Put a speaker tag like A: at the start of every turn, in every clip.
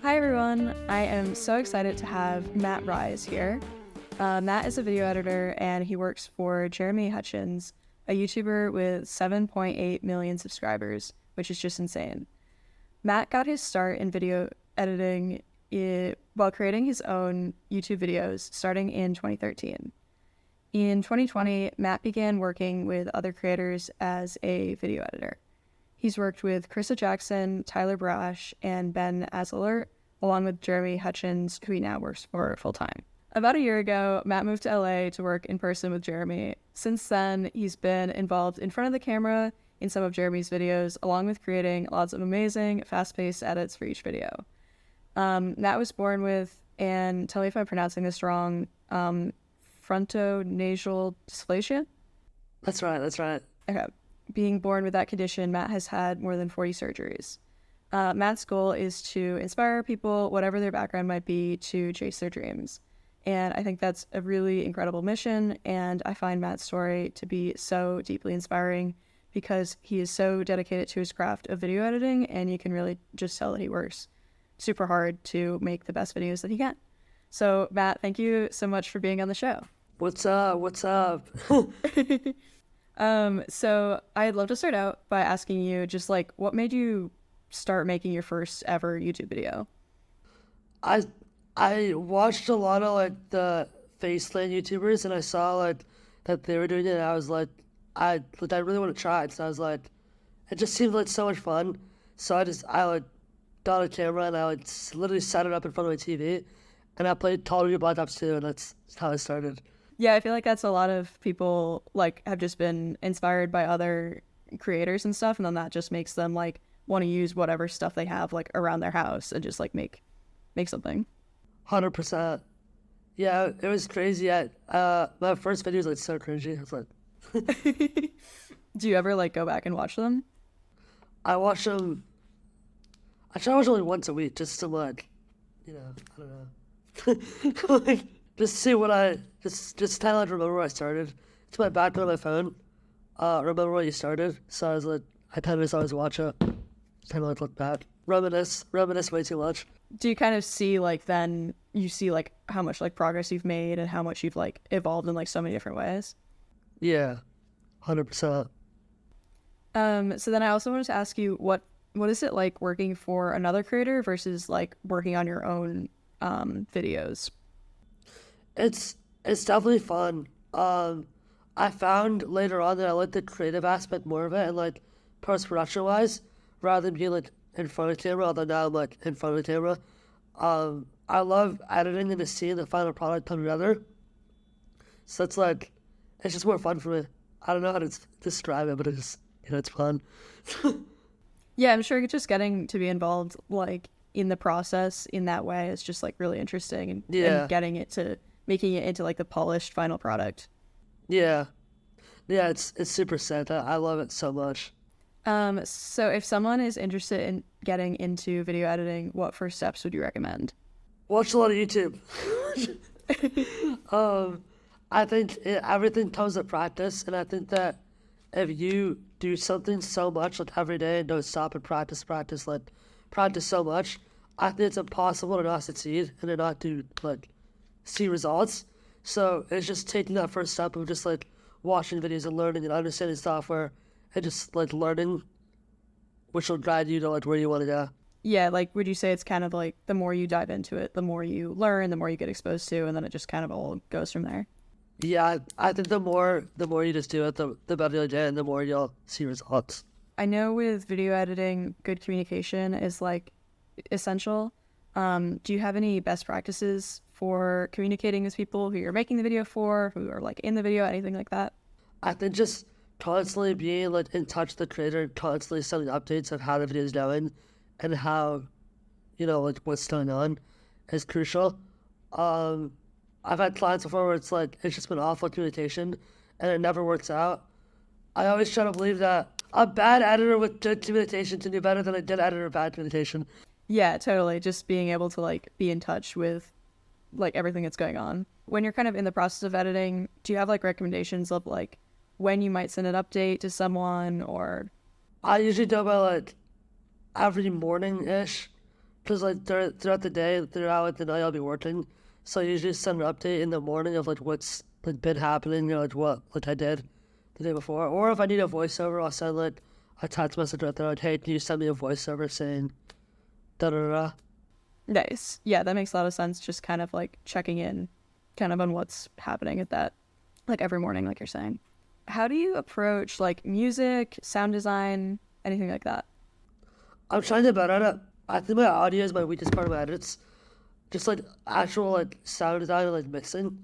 A: Hi everyone, I am so excited to have Matt Rhyze here. Matt is a video editor and he works for Jeremy Hutchins, a YouTuber with 7.8 million subscribers, which is just insane. Matt got his start in video editing while creating his own YouTube videos starting in 2013. In 2020, Matt began working with other creators as a video editor. He's worked with Krista Jackson, Tyler Brash, and Ben Asler, along with Jeremy Hutchins, who he now works for full-time. About a year ago, Matt moved to LA to work in person with Jeremy. Since then, he's been involved in front of the camera in some of Jeremy's videos, along with creating lots of amazing, fast-paced edits for each video. Matt was born with, and tell me if I'm pronouncing this wrong, frontonasal dysplasia?
B: That's right.
A: Okay. Being born with that condition, Matt has had more than 40 surgeries. Matt's goal is to inspire people, whatever their background might be, to chase their dreams. And I think that's a really incredible mission, and I find Matt's story to be so deeply inspiring because he is so dedicated to his craft of video editing, and you can really just tell that he works super hard to make the best videos that he can. So, Matt, thank you so much for being on the show.
B: What's up?
A: So I'd love to start out by asking you just like, what made you start making your first ever YouTube video?
B: I watched a lot of like the Faceland YouTubers, and I saw like that they were doing it, and I was like, I really want to try it. So I was like, it just seemed like so much fun. So I got a camera and I literally set it up in front of my TV, and I played Call of Duty Black Ops 2, and that's how I started.
A: Yeah, I feel like that's a lot of people like have just been inspired by other creators and stuff, and then that just makes them like want to use whatever stuff they have like around their house and just like make something.
B: 100%. Yeah, it was crazy. My first video was like so cringy. I was like,
A: Do you ever like go back and watch them?
B: I watch them. I try to watch only once a week, just to like, I don't know, like, just see what just kind of like remember where I started. It's my background on my phone. Remember where you started. So I was like, I kind of just always watch it. Kind of like look back, reminisce way too much.
A: Do you kind of see like then you see like how much like progress you've made and how much you've like evolved in like so many different ways?
B: Yeah, 100%.
A: So then I also wanted to ask you what is it like working for another creator versus like working on your own videos?
B: It's definitely fun. I found later on that I like the creative aspect more of it, and like post-production wise, rather than being like in front of the camera, although now I'm like in front of the camera. I love editing and just seeing the final product come together. So it's just more fun for me. I don't know how to describe it, but it's fun.
A: Yeah, I'm sure just getting to be involved like in the process in that way is just like really interesting and getting it to making it into like the polished final product.
B: Yeah, it's super sad. I love it so much.
A: So if someone is interested in getting into video editing, what first steps would you recommend?
B: Watch a lot of YouTube. I think everything comes with practice, and I think that if you do something so much like every day and don't stop and practice so much, I think it's impossible to not succeed and to not see results. So it's just taking that first step of just like watching videos and learning and understanding software and just like learning, which will guide you to like where you want to go.
A: Yeah, like would you say it's kind of like the more you dive into it, the more you learn, the more you get exposed to, and then it just kind of all goes from there?
B: Yeah, I think the more you just do it, the better you'll get and the more you'll see results.
A: I know with video editing, good communication is like essential. Do you have any best practices for communicating with people who you're making the video for, who are like in the video, anything like that?
B: I think just constantly being like in touch with the creator, constantly sending updates of how the video is going and how, like what's going on is crucial. I've had clients before where it's just been awful communication and it never works out. I always try to believe that a bad editor with good communication can do better than a good editor with bad communication.
A: Yeah, totally. Just being able to like be in touch with like everything that's going on. When you're kind of in the process of editing, do you have like recommendations of like when you might send an update to someone or?
B: I usually do about like every morning-ish, Because like throughout the day, throughout like, the night, I'll be working. So I usually send an update in the morning of like what's like been happening, you know, like what like I did the day before. Or if I need a voiceover, I'll send like a text message right there like, hey, can you send me a voiceover saying da da da.
A: Nice. Yeah, that makes a lot of sense. Just kind of like checking in kind of on what's happening at that, like every morning, like you're saying. How do you approach like music, sound design, anything like that?
B: I'm trying to get better at it. I think my audio is my weakest part of my edits. Just like actual like sound design and like mixing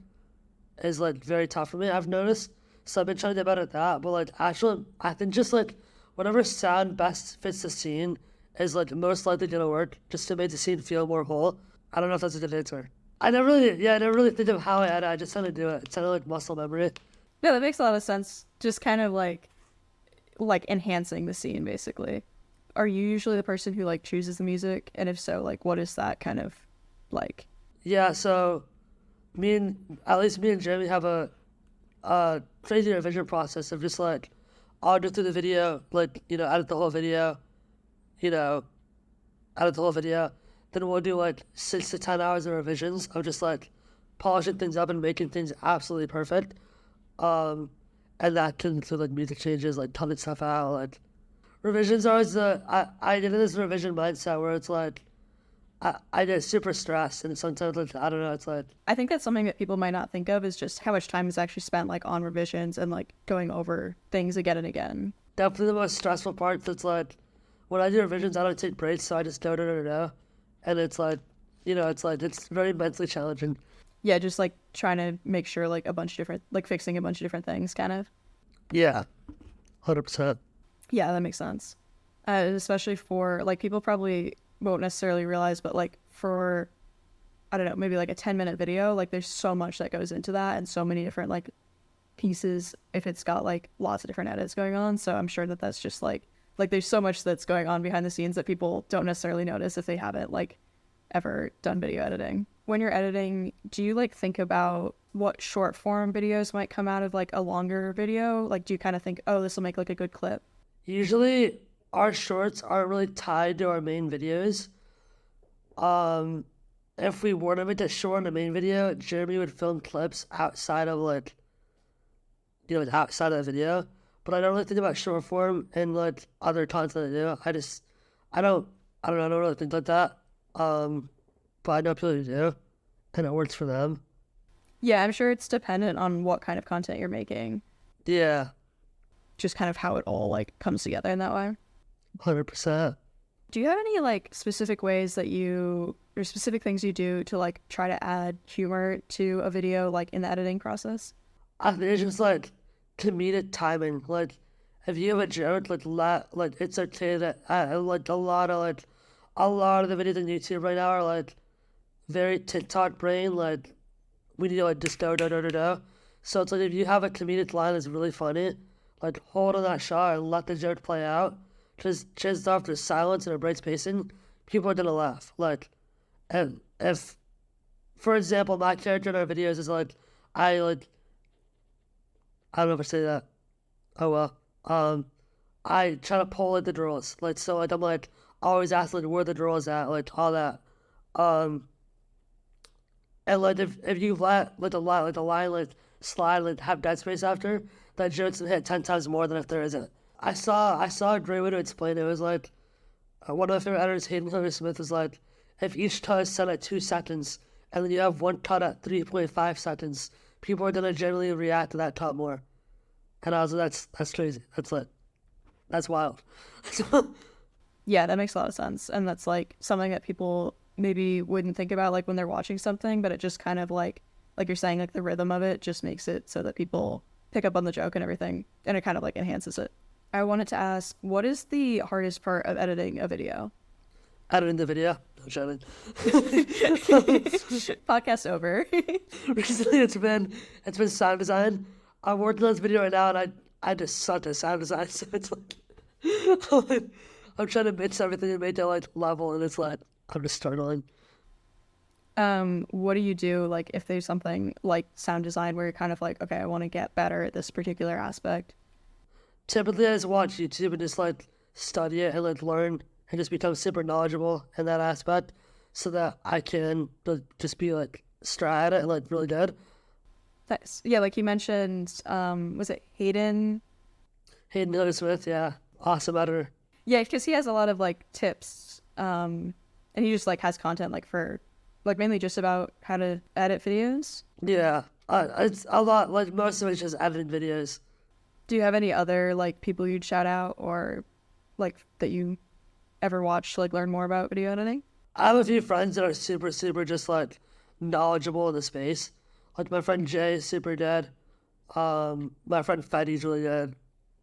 B: is like very tough for me, I've noticed. So I've been trying to get better at that. But like actual, I think just like whatever sound best fits the scene is like most likely gonna work just to make the scene feel more whole. I don't know if that's a good answer. I never really think of how I edit. I just kind of do it. It's kind of like muscle memory.
A: No, that makes a lot of sense. Just kind of like enhancing the scene basically. Are you usually the person who like chooses the music? And if so, like what is that kind of like?
B: Yeah, so at least me and Jeremy have a crazy revision process of just like, I'll go through the video, like, you know, edit the whole video, you know, edit the whole video. Then we'll do like 6 to 10 hours of revisions of just like polishing things up and making things absolutely perfect. Um, and that can include like music changes, like cutting stuff out. Like revisions are always I get in this revision mindset where it's like I get super stressed and sometimes like I don't know, it's like
A: I think that's something that people might not think of is just how much time is actually spent like on revisions and like going over things again and again.
B: definitely the most stressful part. That's like when I do revisions, I don't take breaks, so I just go, and it's like, you know, it's very mentally challenging.
A: Yeah, just like trying to make sure like a bunch of different like fixing a bunch of different things kind of.
B: Yeah, 100%.
A: Yeah, that makes sense. Especially for like people probably won't necessarily realize, but like for I don't know, maybe like a 10-minute video, like there's so much that goes into that and so many different like pieces if it's got like lots of different edits going on. So I'm sure that that's just like there's so much that's going on behind the scenes that people don't necessarily notice if they haven't like ever done video editing. When you're editing, do you like think about what short form videos might come out of like a longer video? Like do you kind of think, oh, this will make like a good clip?
B: Usually, our shorts aren't really tied to our main videos. Um, if we were to make a short in the main video, Jeremy would film clips outside of like, you know, outside of the video. But I don't really think about short form and like other content I do. I don't, I don't know, I don't really think like that. But I know people who do, and it works for them.
A: Yeah, I'm sure it's dependent on what kind of content you're making.
B: Yeah,
A: Just kind of how it all like comes together in that way.
B: 100%.
A: Do you have any like specific ways that you or specific things you do to like try to add humor to a video like in the editing process?
B: I think it's just like comedic timing. Like, if you have a joke, like it's okay that like a lot of the videos on YouTube right now are like very TikTok brain. Like, we need to like just go. So it's like if you have a comedic line that's really funny, like hold on that shot and let the joke play out. Just after silence and a breaks pacing, people are gonna laugh. Like, and if, for example, my character in our videos is like, I don't know if I say that. Oh well. I try to pull at the girls. Like, so like I'm like always asking like where the girls at, like all that. Um, and like if you let the line like slide like have dead space after, that joke's gonna hit 10 times more than if there isn't. I saw a great way to explain it. It was like one of my favorite editors, Hayden Clever Smith, was like, if each cut is set at 2 seconds and then you have one cut at 3.5 seconds, people are gonna generally react to that cut more. And I was like, that's crazy. That's lit. That's wild.
A: Yeah, that makes a lot of sense. And that's like something that people maybe wouldn't think about like when they're watching something, but it just kind of like you're saying, like the rhythm of it just makes it so that people pick up on the joke and everything, and it kind of like enhances it. I wanted to ask, what is the hardest part of editing a video?
B: Editing the video. No joking.
A: Podcast over.
B: Recently, it's been sound design. I'm working on this video right now, and I just suck at sound design. So it's like I'm trying to mix everything and make it like level, and it's like I'm just struggling.
A: What do you do like if there's something like sound design where you're kind of like, okay, I want to get better at this particular aspect?
B: Typically, I just watch YouTube and just like study it and like learn and just become super knowledgeable in that aspect so that I can just be like straight at it and like really good.
A: Nice. Yeah, like you mentioned, was it Hayden?
B: Hayden Miller Smith, yeah, awesome editor.
A: Yeah, because he has a lot of like tips, and he just like has content like for like mainly just about how to edit videos.
B: Yeah, it's a lot, like most of it's just editing videos.
A: Do you have any other like people you'd shout out or like that you ever watched to like learn more about video editing?
B: I have a few friends that are super, super just like knowledgeable in the space. Like my friend Jay is super good. My friend Fetty's really good.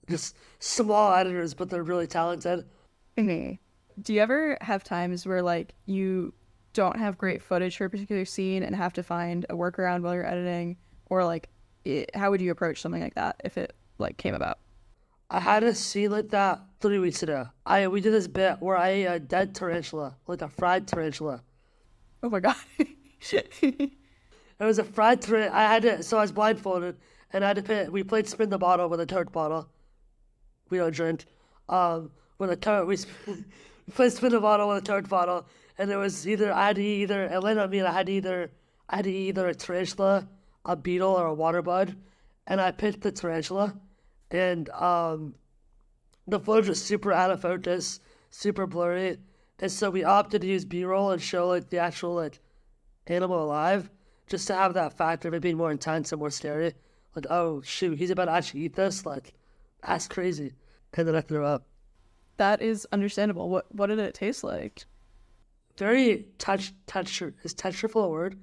B: Just small editors, but they're really talented.
A: Mhm. Do you ever have times where like you don't have great footage for a particular scene and have to find a workaround while you're editing, or like how would you approach something like that if it like came about?
B: I had a scene like that 3 weeks ago. We did this bit where I ate a dead tarantula, like a fried tarantula.
A: Oh my god.
B: It was a fried tarantula. So I was blindfolded, and we played spin the bottle with a Coke bottle. We don't drink. With a Coke, we played spin the bottle with a Coke bottle, and it was it landed on me, and I had to eat either a tarantula, a beetle, or a water bud, and I picked the tarantula, and the footage was super out of focus, super blurry, and so we opted to use B-roll and show like the actual like animal alive, just to have that factor of it being more intense and more scary. Like, oh shoot, he's about to actually eat this. Like, that's crazy. And then I threw up.
A: That is understandable. What did it taste like?
B: Very texture. Is textureful a word?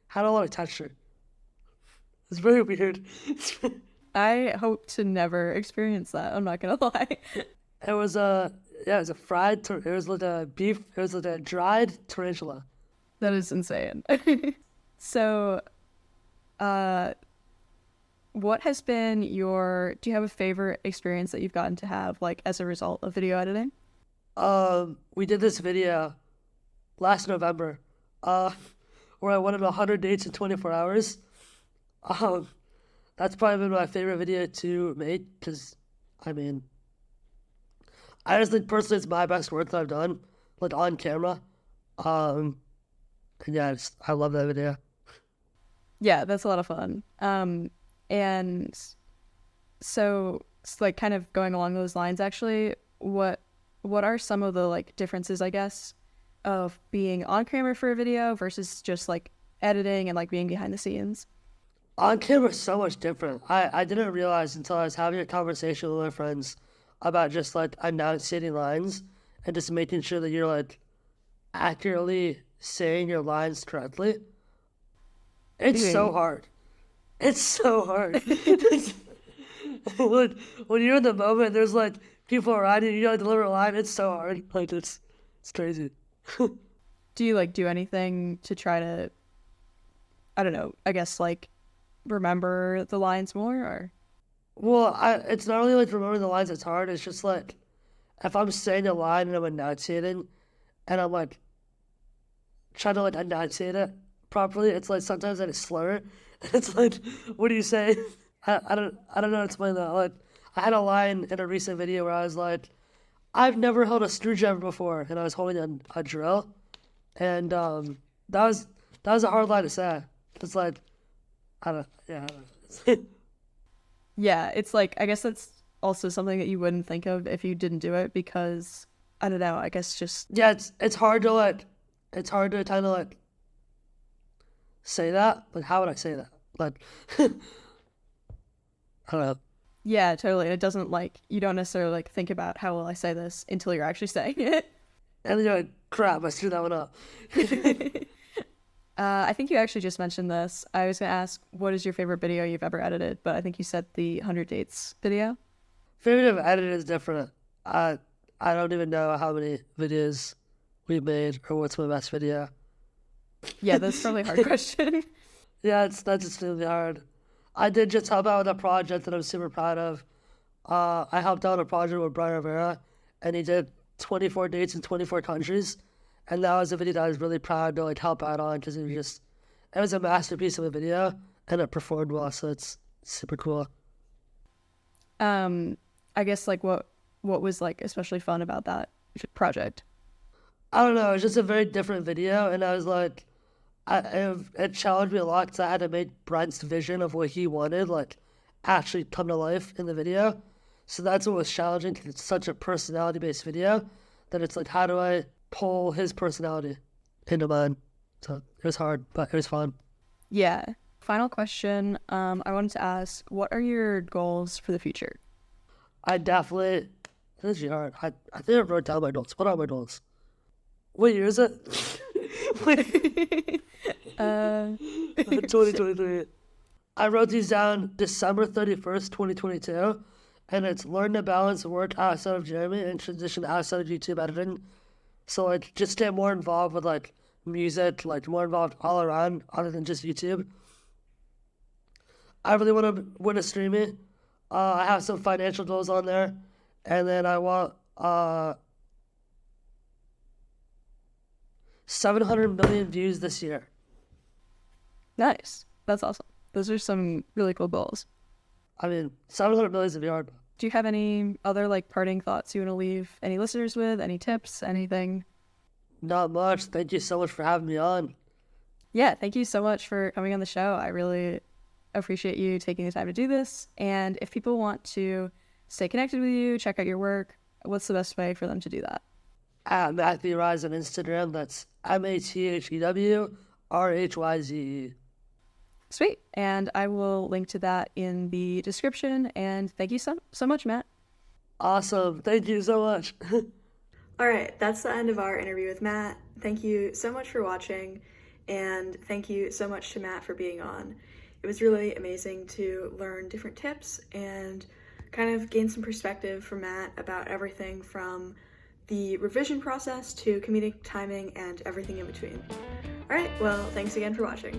B: Had a lot of texture. It's very weird.
A: I hope to never experience that. I'm not gonna lie.
B: It was it was a it was like a beef. It was like a dried tarantula.
A: That is insane. So, what has been do you have a favorite experience that you've gotten to have, like, as a result of video editing?
B: We did this video last November, where I went on 100 dates in 24 hours. That's probably been my favorite video to make, because, I mean, I just think personally it's my best work that I've done, like, on camera. And yeah, I love that video.
A: Yeah, that's a lot of fun. And so it's like kind of going along those lines, actually, what are some of the like differences, I guess, of being on camera for a video versus just like editing and like being behind the scenes?
B: On camera is so much different. I didn't realize until I was having a conversation with my friends about just like enunciating lines and just making sure that you're like accurately saying your lines correctly. It's so hard. It's so hard. when you're in the moment, there's like people around you, you gotta deliver a line. It's so hard. Like it's crazy.
A: Do you like do anything to try to, I don't know, I guess like remember the lines more or?
B: Well, it's not really like remembering the lines that's hard. It's just like if I'm saying a line and I'm enunciating, and I'm like trying to like enunciate it properly, it's like sometimes I just slur. It's like, what do you say? I don't know how to explain that. Like, I had a line in a recent video where I was like, I've never held a screwdriver before, and I was holding a drill, and that was a hard line to say. It's like, I don't know.
A: Yeah, it's like I guess that's also something that you wouldn't think of if you didn't do it because I don't know, I guess just
B: Yeah, it's hard to kind of like say that. Like, how would I say that? Like, I don't know.
A: yeah, totally. It doesn't like you don't necessarily like think about how will I say this until you're actually saying it.
B: And then you're like, crap, I screwed that one up.
A: I think you actually just mentioned this. I was gonna ask, what is your favorite video you've ever edited? But I think you said the 100 Dates video.
B: Favorite of editing is different. I don't even know how many videos we've made or what's my best video.
A: Yeah, that's probably a hard question.
B: Yeah, that's just really hard. I did just help out with a project that I'm super proud of. I helped out on a project with Brian Rivera, and he did 24 dates in 24 countries, and that was a video that I was really proud to like help out on because it was a masterpiece of a video, and it performed well, so it's super cool.
A: I guess like what was like especially fun about that project?
B: I don't know, it was just a very different video, and I was like, it challenged me a lot because I had to make Brent's vision of what he wanted, like, actually come to life in the video. So that's what was challenging because it's such a personality based video that it's like, how do I pull his personality into mine? So it was hard, but it was fun.
A: Yeah. Final question. I wanted to ask, what are your goals for the future?
B: I definitely, this is hard. I think I wrote down my notes. What are my goals? What year is it? Wait. 2023. I wrote these down December 31st, 2022, and it's learn to balance work outside of Jeremy and transition outside of YouTube editing. So, like, just stay more involved with, like, music, like, more involved all around other than just YouTube. I really want to win a streamy. I have some financial goals on there, and then I want 700 million views this year.
A: Nice. That's awesome. Those are some really cool goals.
B: I mean, 700 million is a hard.
A: Do you have any other like parting thoughts you want to leave any listeners with? Any tips? Anything?
B: Not much. Thank you so much for having me on.
A: Yeah, thank you so much for coming on the show. I really appreciate you taking the time to do this. And if people want to stay connected with you, check out your work, what's the best way for them to do that?
B: At Matthew Rhyze on Instagram. That's MathewRhyze.
A: Sweet. And I will link to that in the description. And thank you so much, Matt.
B: Awesome. Thank you so much.
A: All right, that's the end of our interview with Matt. Thank you so much for watching, and thank you so much to Matt for being on. It was really amazing to learn different tips and kind of gain some perspective from Matt about everything from the revision process to comedic timing and everything in between. All right, well, thanks again for watching.